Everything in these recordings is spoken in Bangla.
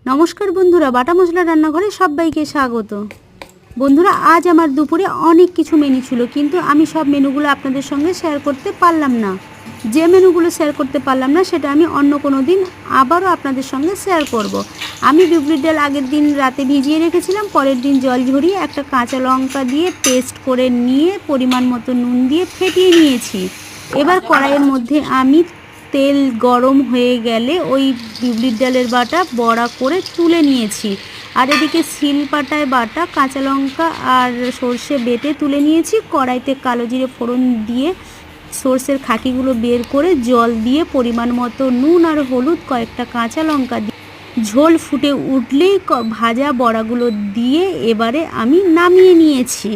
নমস্কার বন্ধুরা, বাটা মশলা রান্নাঘরে সবাইকে স্বাগত। বন্ধুরা, আজ আমার দুপুরে অনেক কিছু মেনু ছিল, কিন্তু আমি সব মেনুগুলো আপনাদের সঙ্গে শেয়ার করতে পারলাম না। যে মেনুগুলো শেয়ার করতে পারলাম না সেটা আমি অন্য কোনো দিন আবারও আপনাদের সঙ্গে শেয়ার করব। আমি বিউলির ডাল আগের দিন রাতে ভিজিয়ে রেখেছিলাম, পরের দিন জল ঝরিয়ে একটা কাঁচা লঙ্কা দিয়ে পেস্ট করে নিয়ে পরিমাণ মতো নুন দিয়ে ফেটিয়ে নিয়েছি। এবার কড়াইয়ের মধ্যে আমি তেল গরম হয়ে গেলে ওই বিউলির ডালের বাটা বড়া করে তুলে নিয়েছি। আর এদিকে শিলপাটায় বাটা কাঁচা লঙ্কা আর সর্ষে বেটে তুলে নিয়েছি। কড়াইতে কালো জিরে ফোড়ন দিয়ে সর্ষের খাঁটিগুলো বের করে জল দিয়ে পরিমাণ মতো নুন আর হলুদ কয়েকটা কাঁচা লঙ্কা দিয়ে ঝোল ফুটে উঠলেই ভাজা বড়াগুলো দিয়ে এবারে আমি নামিয়ে নিয়েছি।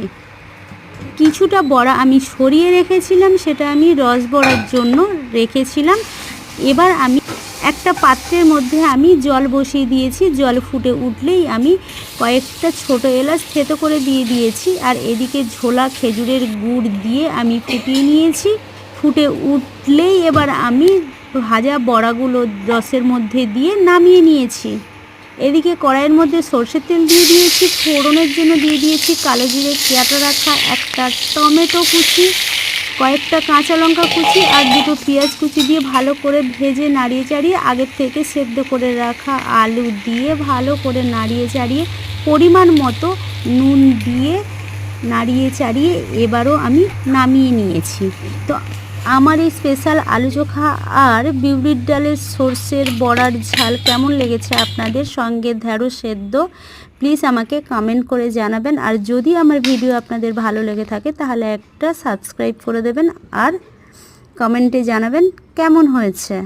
কিছুটা বড়া আমি সরিয়ে রেখেছিলাম, সেটা আমি রস বড়ার জন্য রেখেছিলাম। এবার আমি একটা পাত্রের মধ্যে আমি জল বসিয়ে দিয়েছি। জল ফুটে উঠলেই আমি কয়েকটা ছোটো এলাচ থেতো করে দিয়ে দিয়েছি। আর এদিকে ঝোলা খেজুরের গুড় দিয়ে আমি ফুটিয়ে নিয়েছি। ফুটে উঠলেই এবার আমি ভাজা বড়াগুলো রসের মধ্যে দিয়ে নামিয়ে নিয়েছি। এদিকে কড়াইয়ের মধ্যে সরষের তেল দিয়ে দিয়েছি। ফোড়নের জন্য দিয়ে দিয়েছি কালো জিরে কেটে রাখা একটা টমেটো কুচি, কয়েকটা কাঁচা লঙ্কা কুচি আর দুটো পেঁয়াজ কুচি দিয়ে ভালো করে ভেজে নাড়িয়ে চাড়িয়ে আগের থেকে সেদ্ধ করে রাখা আলু দিয়ে ভালো করে নাড়িয়ে চাড়িয়ে পরিমাণ মতো নুন দিয়ে নাড়িয়ে চাড়িয়ে এবারও আমি নামিয়ে নিয়েছি। তো আমার এই স্পেশাল আলু চোখা আর বিউলির ডালের সর্ষের বড়ার ঝাল কেমন লেগেছে আপনাদের, সঙ্গে ঢেঁড়স সেদ্ধ, প্লিজ আমাকে কমেন্ট করে জানাবেন। আর যদি আমার ভিডিও আপনাদের ভালো লেগে থাকে তাহলে একটা সাবস্ক্রাইব করে দেবেন আর কমেন্টে জানাবেন কেমন হয়েছে।